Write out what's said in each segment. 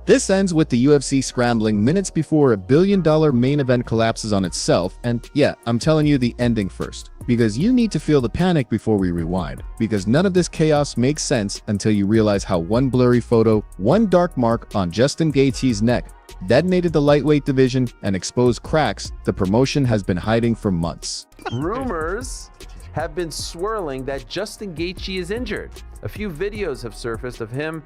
This ends with the UFC scrambling minutes before a billion-dollar main event collapses on itself, and yeah, I'm telling you the ending first, because you need to feel the panic before we rewind, because none of this chaos makes sense until you realize how one blurry photo, one dark mark on Justin Gaethje's neck, detonated the lightweight division and exposed cracks the promotion has been hiding for months. Rumors have been swirling that Justin Gaethje is injured. A few videos have surfaced of him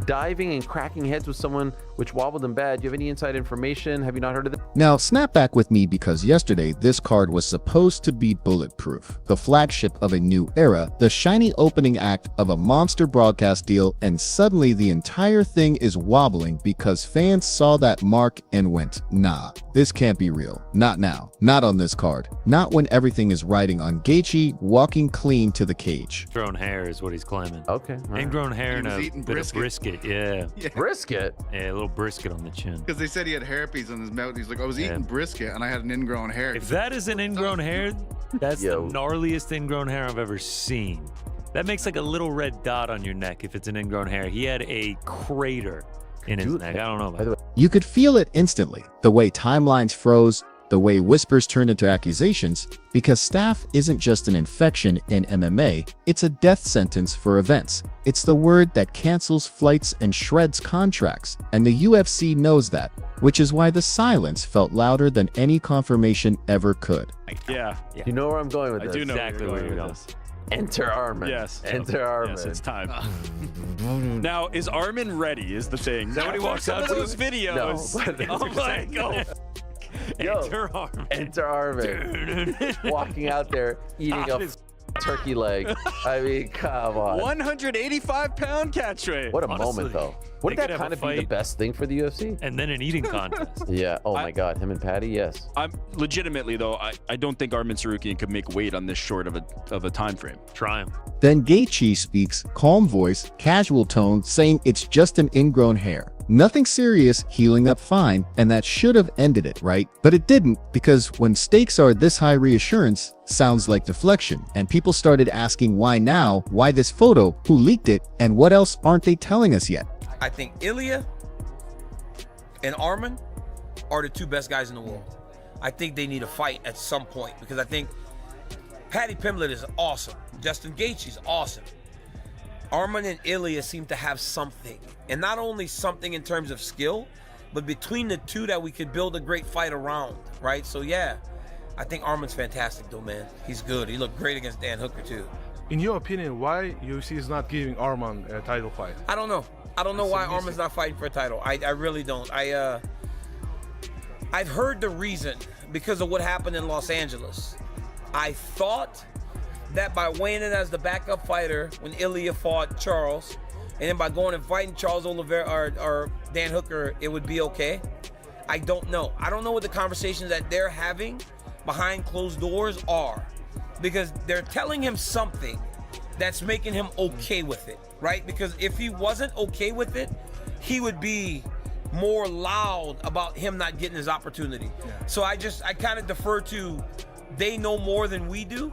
diving and cracking heads with someone, which wobbled him bad. Do you have any inside information? Have you not heard of this? Now, snap back with me, because yesterday this card was supposed to be bulletproof, the flagship of a new era, the shiny opening act of a monster broadcast deal, and suddenly the entire thing is wobbling because fans saw that mark and went, nah, this can't be real. Not now. Not on this card. Not when everything is riding on Gaethje walking clean to the cage. Ingrown hair is what he's claiming. Okay. Right. Ingrown hair and a eating bit of brisket. Yeah. Brisket? Yeah, a little brisket on the chin. Because they said he had herpes on his mouth. He's like, I was eating brisket and I had an ingrown hair. If that is an ingrown hair, that's the gnarliest ingrown hair I've ever seen. That makes like a little red dot on your neck if it's an ingrown hair. He had a crater in his neck. I don't know about that. You could feel it instantly, the way timelines froze, the way whispers turned into accusations, because staph isn't just an infection in MMA, it's a death sentence for events. It's the word that cancels flights and shreds contracts, and the UFC knows that, which is why the silence felt louder than any confirmation ever could. Yeah. You know where I'm going with this? I do know exactly where you're going. Enter Arman. Yes. Enter Arman. Yes, it's time. Now, is Arman ready is the thing. Is that what he walks out to? those videos. No, Oh my God. Enter Arman. Enter Arman. Walking out there eating a turkey leg. I mean, come on. 185-pound catch weight. What a Honestly, moment, though. Wouldn't they that could kind have a of be the fight. best thing for the UFC? And then an eating contest. Yeah. Oh my God. Him and Patty. Yes. I'm legitimately though. I don't think Arman Tsarukyan could make weight on this short of a time frame. Try him. Then Gaethje speaks, calm voice, casual tone, saying it's just an ingrown hair. Nothing serious, healing up fine, and that should have ended it, right? But it didn't, because when stakes are this high, reassurance sounds like deflection, and people started asking why now, why this photo, who leaked it, and what else aren't they telling us yet? I think Ilya and Arman are the two best guys in the world. I think they need a fight at some point, because I think Paddy Pimblett is awesome. Justin Gaethje is awesome. Arman and Ilya seem to have something, and not only something in terms of skill, but between the two that we could build a great fight around, right? So yeah, I think Arman's fantastic though, man. He's good. He looked great against Dan Hooker too. In your opinion, why UFC is not giving Arman a title fight? I don't know. I don't know why Arman's not fighting for a title. I really don't. I've heard the reason because of what happened in Los Angeles. I thought that by weighing in as the backup fighter when Ilya fought Charles, and then by going and fighting Charles Oliveira or Dan Hooker, it would be okay. I don't know. I don't know what the conversations that they're having behind closed doors are, because they're telling him something that's making him okay with it, right? Because if he wasn't okay with it, he would be more loud about him not getting his opportunity. Yeah. So I kind of defer to, they know more than we do.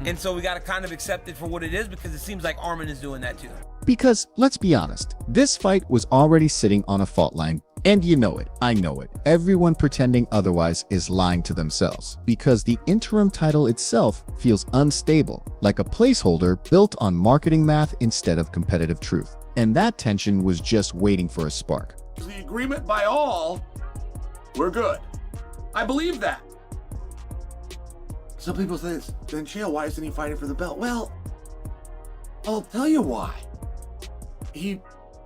And so we got to kind of accept it for what it is, because it seems like Arman is doing that too. Because, let's be honest, this fight was already sitting on a fault line. And you know it, I know it. Everyone pretending otherwise is lying to themselves, because the interim title itself feels unstable, like a placeholder built on marketing math instead of competitive truth. And that tension was just waiting for a spark. The agreement by all, we're good. I believe that. Some people say, then Chael, why isn't he fighting for the belt? Well, I'll tell you why. He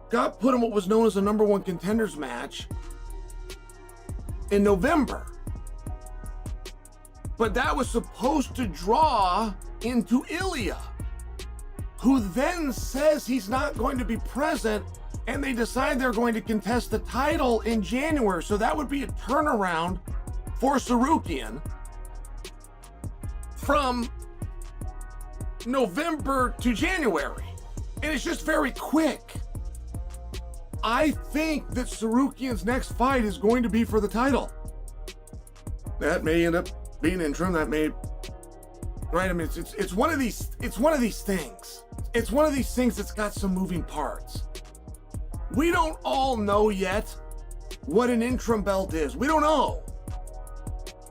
got put in what was known as a #1 contenders match in November. But that was supposed to draw into Ilya, who then says he's not going to be present, and they decide they're going to contest the title in January. So that would be a turnaround for Tsarukyan from November to January. And it's just very quick. I think that Tsarukyan's next fight is going to be for the title. That may end up being interim. That may, right? I mean, it's one of these. It's one of these things. It's one of these things that's got some moving parts. We don't all know yet what an interim belt is. We don't know.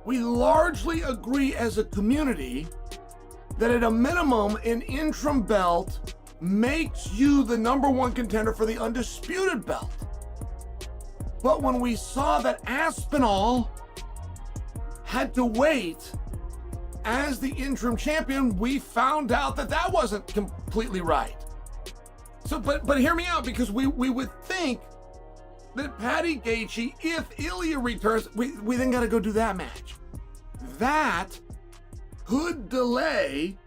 We largely agree as a community that at a minimum, an interim belt makes you the #1 contender for the undisputed belt. But when we saw that Aspinall had to wait as the interim champion, we found out that that wasn't completely right. So, but hear me out, because we would think that Paddy Gaethje, if Ilya returns, we then got to go do that match. That could delay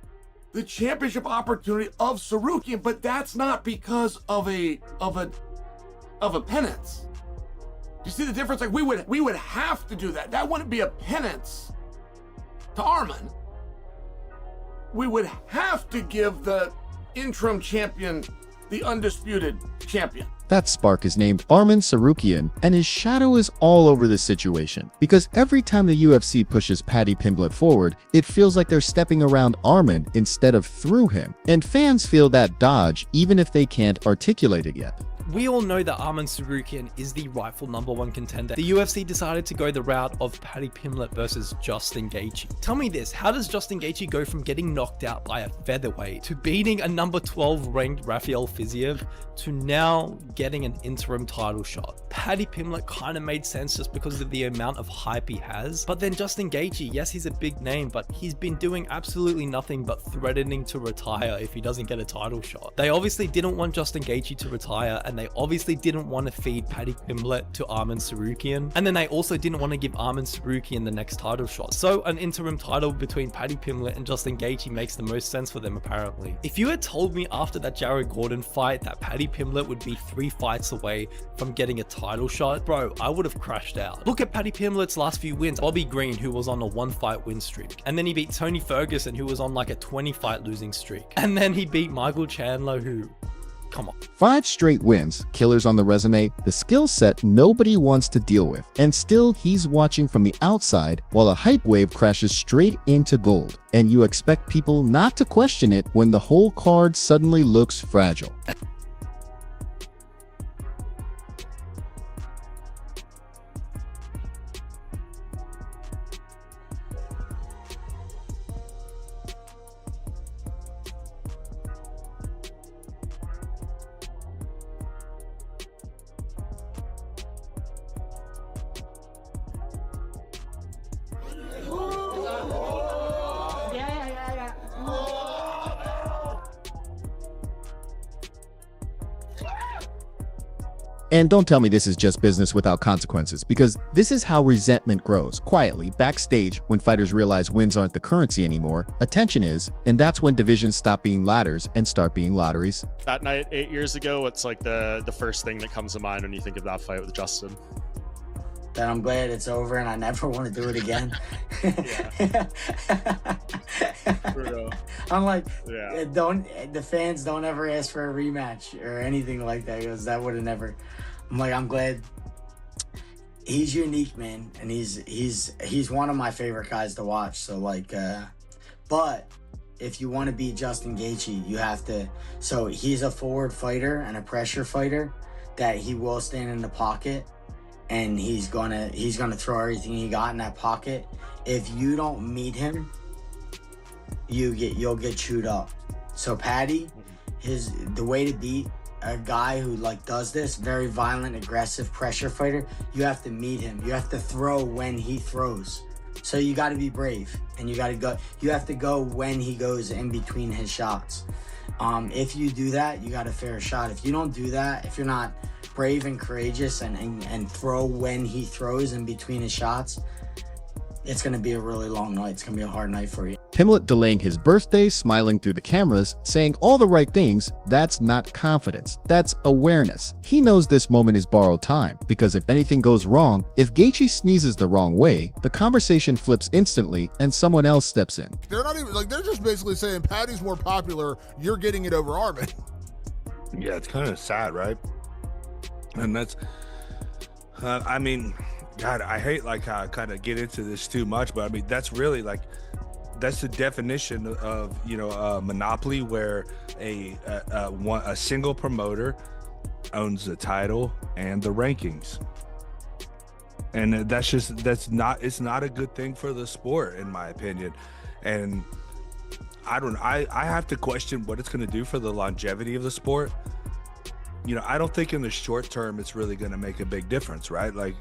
the championship opportunity of Tsarukyan, but that's not because of a penance. You see the difference? Like we would have to do that. That wouldn't be a penance to Arman. We would have to give the interim champion the undisputed champion. That spark is named Arman Tsarukyan, and his shadow is all over this situation. Because every time the UFC pushes Paddy Pimblett forward, it feels like they're stepping around Arman instead of through him. And fans feel that dodge even if they can't articulate it yet. We all know that Arman Tsarukyan is the rightful #1 contender. The UFC decided to go the route of Paddy Pimblett versus Justin Gaethje. Tell me this, how does Justin Gaethje go from getting knocked out by a featherweight to beating a #12 ranked Rafael Fiziev to now getting an interim title shot? Paddy Pimblett kind of made sense just because of the amount of hype he has, but then Justin Gaethje, yes, he's a big name, but he's been doing absolutely nothing but threatening to retire if he doesn't get a title shot. They obviously didn't want Justin Gaethje to retire, and they obviously didn't want to feed Paddy Pimblett to Arman Tsarukyan, and then they also didn't want to give Arman Tsarukyan the next title shot. So an interim title between Paddy Pimblett and Justin Gaethje makes the most sense for them, apparently. If you had told me after that Jared Gordon fight that Paddy Pimblett would be 3 fights away from getting a title shot, bro, I would have crashed out. Look at Paddy Pimblett's last few wins. Bobby Green, who was on a 1-fight win streak, and then he beat Tony Ferguson, who was on like a 20-fight losing streak, and then he beat Michael Chandler, who, come on. 5 straight wins, killers on the resume, the skill set nobody wants to deal with. And still, he's watching from the outside while a hype wave crashes straight into gold. And you expect people not to question it when the whole card suddenly looks fragile. And don't tell me this is just business without consequences, because this is how resentment grows, quietly, backstage, when fighters realize wins aren't the currency anymore, attention is, and that's when divisions stop being ladders and start being lotteries. That night 8 years ago, what's like the first thing that comes to mind when you think of that fight with Justin? That I'm glad it's over and I never want to do it again. I'm like, the fans don't ever ask for a rematch or anything like that, because that would have never. I'm like, I'm glad. He's unique, man, and he's one of my favorite guys to watch. So like, but if you want to beat Justin Gaethje, you have to. So he's a forward fighter and a pressure fighter that he will stand in the pocket. And he's gonna throw everything he got in that pocket. If you don't meet him, you'll get chewed up. So Paddy, the way to beat a guy who like does this, very violent, aggressive pressure fighter, you have to meet him. You have to throw when he throws. So you got to be brave, and you have to go when he goes in between his shots. If you do that, you got a fair shot. If you don't do that, if you're not brave and courageous and throw when he throws in between his shots, it's going to be a really long night. It's going to be a hard night for you. Pimblett delaying his birthday, smiling through the cameras, saying all the right things, that's not confidence, that's awareness. He knows this moment is borrowed time, because if anything goes wrong, if Gaethje sneezes the wrong way, the conversation flips instantly and someone else steps in. They're not even, like, they're just basically saying Paddy's more popular, you're getting it over Arman. Yeah, it's kind of sad, right? And that's, I mean, God, I hate like how I kind of get into this too much, but I mean, that's really like, that's the definition of, you know, a monopoly, where a single promoter owns the title and the rankings. And it's not a good thing for the sport, in my opinion. And I have to question what it's going to do for the longevity of the sport. You know, I don't think in the short term it's really going to make a big difference, right? Like,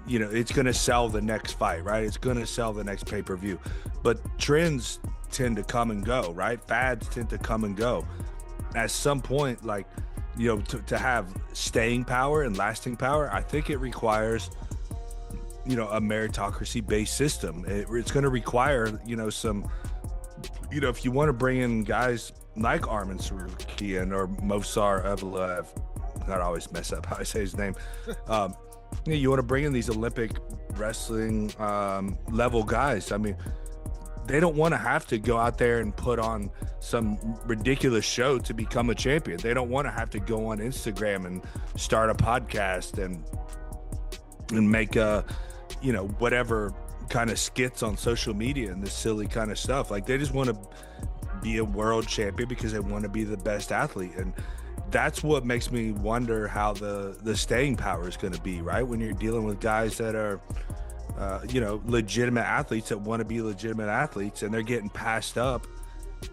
you know, it's going to sell the next fight, right? It's going to sell the next pay-per-view. But trends tend to come and go, right? Fads tend to come and go. At some point, like, you know, to have staying power and lasting power, I think it requires, you know, a meritocracy-based system. It's going to require, you know, some, you know, if you want to bring in guys like Arman Tsarukyan or Movsar Evloev, I always mess up how I say his name. You know, you want to bring in these Olympic wrestling level guys. I mean, they don't want to have to go out there and put on some ridiculous show to become a champion. They don't want to have to go on Instagram and start a podcast and make you know, whatever kind of skits on social media and this silly kind of stuff. Like, they just want to be a world champion because they want to be the best athlete. And that's what makes me wonder how the staying power is going to be, right? When you're dealing with guys that are, you know, legitimate athletes that want to be legitimate athletes, and they're getting passed up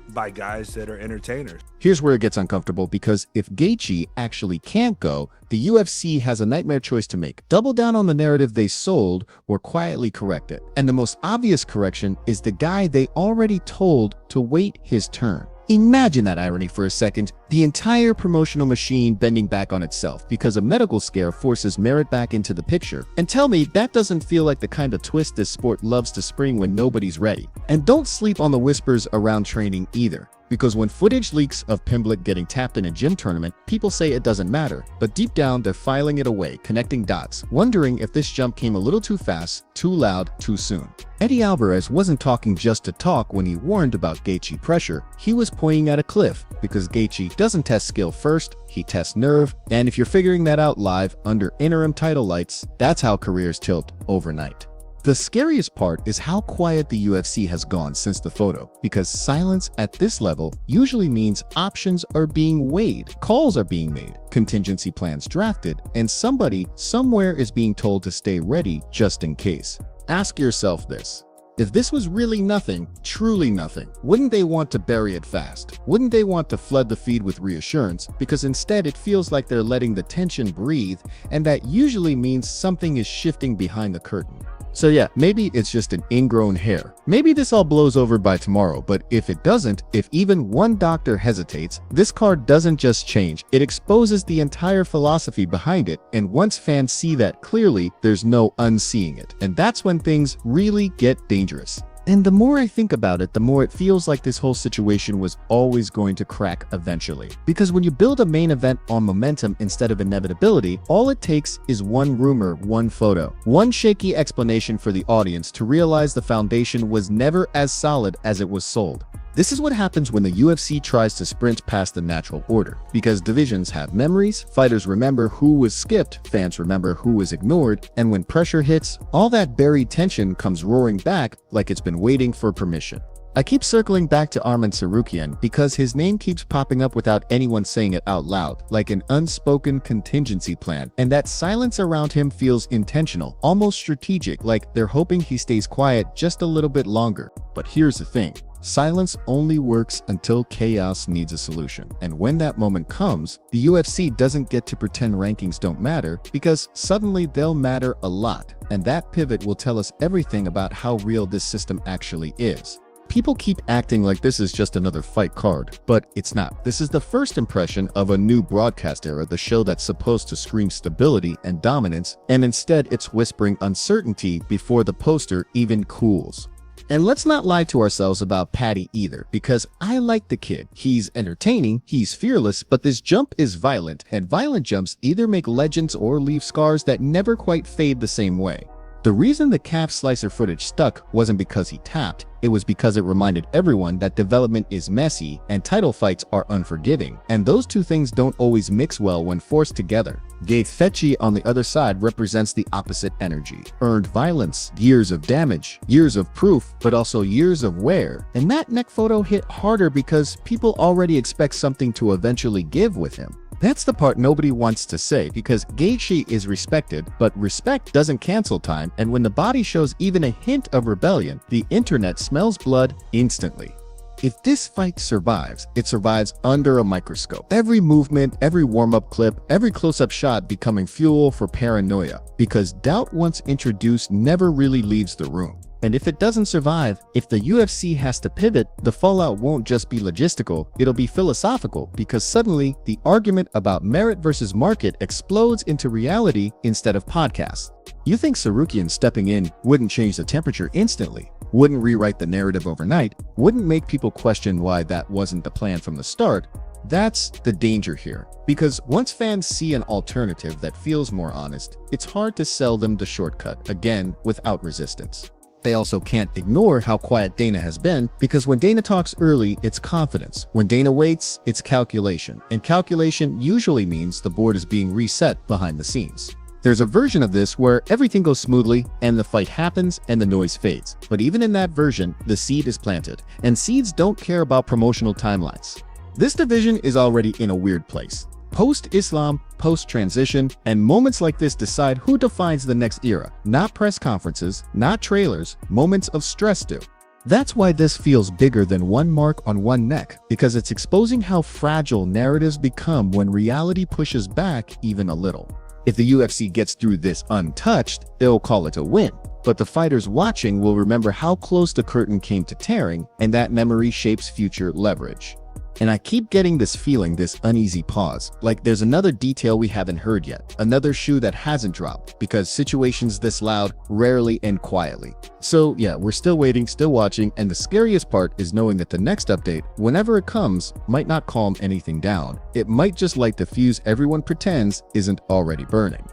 by guys that are entertainers. Here's where it gets uncomfortable, because if Gaethje actually can't go, the UFC has a nightmare choice to make: double down on the narrative they sold or quietly correct it. And the most obvious correction is the guy they already told to wait his turn. Imagine that irony for a second, the entire promotional machine bending back on itself because a medical scare forces merit back into the picture. And tell me that doesn't feel like the kind of twist this sport loves to spring when nobody's ready. And don't sleep on the whispers around training either, because when footage leaks of Pimblett getting tapped in a gym tournament, people say it doesn't matter, but deep down they're filing it away, connecting dots, wondering if this jump came a little too fast, too loud, too soon. Eddie Alvarez wasn't talking just to talk when he warned about Gaethje pressure. He was pointing at a cliff, because Gaethje doesn't test skill first, he tests nerve. And if you're figuring that out live under interim title lights, that's how careers tilt overnight. The scariest part is how quiet the UFC has gone since the photo, because silence at this level usually means options are being weighed, calls are being made, contingency plans drafted, and somebody somewhere is being told to stay ready just in case. Ask yourself this: if this was really nothing, truly nothing, wouldn't they want to bury it fast? Wouldn't they want to flood the feed with reassurance? Because instead it feels like they're letting the tension breathe, and that usually means something is shifting behind the curtain. So yeah, maybe it's just an ingrown hair. Maybe this all blows over by tomorrow, but if it doesn't, if even one doctor hesitates, this card doesn't just change, it exposes the entire philosophy behind it, and once fans see that clearly, there's no unseeing it. And that's when things really get dangerous. And the more I think about it, the more it feels like this whole situation was always going to crack eventually. Because when you build a main event on momentum instead of inevitability, all it takes is one rumor, one photo, one shaky explanation for the audience to realize the foundation was never as solid as it was sold. This is what happens when the UFC tries to sprint past the natural order, because divisions have memories, fighters remember who was skipped, fans remember who was ignored, and when pressure hits, all that buried tension comes roaring back like it's been waiting for permission. I keep circling back to Arman Tsarukyan because his name keeps popping up without anyone saying it out loud, like an unspoken contingency plan, and that silence around him feels intentional, almost strategic, like they're hoping he stays quiet just a little bit longer. But here's the thing: silence only works until chaos needs a solution. And when that moment comes, the UFC doesn't get to pretend rankings don't matter, because suddenly they'll matter a lot. And that pivot will tell us everything about how real this system actually is. People keep acting like this is just another fight card, but it's not. This is the first impression of a new broadcast era, the show that's supposed to scream stability and dominance, and instead it's whispering uncertainty before the poster even cools. And let's not lie to ourselves about Paddy either, because I like the kid. He's entertaining, he's fearless, but this jump is violent, and violent jumps either make legends or leave scars that never quite fade the same way. The reason the calf slicer footage stuck wasn't because he tapped, it was because it reminded everyone that development is messy and title fights are unforgiving, and those two things don't always mix well when forced together. Gaethje on the other side represents the opposite energy. Earned violence, years of damage, years of proof, but also years of wear. And that neck photo hit harder because people already expect something to eventually give with him. That's the part nobody wants to say because Gaethje is respected, but respect doesn't cancel time, and when the body shows even a hint of rebellion, the internet smells blood instantly. If this fight survives, it survives under a microscope. Every movement, every warm-up clip, every close-up shot becoming fuel for paranoia, because doubt once introduced never really leaves the room. And if it doesn't survive, if the UFC has to pivot, the fallout won't just be logistical, it'll be philosophical, because suddenly the argument about merit versus market explodes into reality instead of podcasts. You think Tsarukyan stepping in wouldn't change the temperature instantly, wouldn't rewrite the narrative overnight, wouldn't make people question why that wasn't the plan from the start? That's the danger here, because once fans see an alternative that feels more honest, it's hard to sell them the shortcut again without resistance. They also can't ignore how quiet Dana has been, because when Dana talks early, it's confidence. When Dana waits, it's calculation. And calculation usually means the board is being reset behind the scenes. There's a version of this where everything goes smoothly and the fight happens and the noise fades. But even in that version, the seed is planted, and seeds don't care about promotional timelines. This division is already in a weird place. Post-Islam, post-transition, and moments like this decide who defines the next era. Not press conferences, not trailers, moments of stress do. That's why this feels bigger than one mark on one neck, because it's exposing how fragile narratives become when reality pushes back even a little. If the UFC gets through this untouched, they'll call it a win. But the fighters watching will remember how close the curtain came to tearing, and that memory shapes future leverage. And I keep getting this feeling, this uneasy pause, like there's another detail we haven't heard yet, another shoe that hasn't dropped, because situations this loud rarely end quietly. So yeah, we're still waiting, still watching, and the scariest part is knowing that the next update, whenever it comes, might not calm anything down. It might just light the fuse everyone pretends isn't already burning.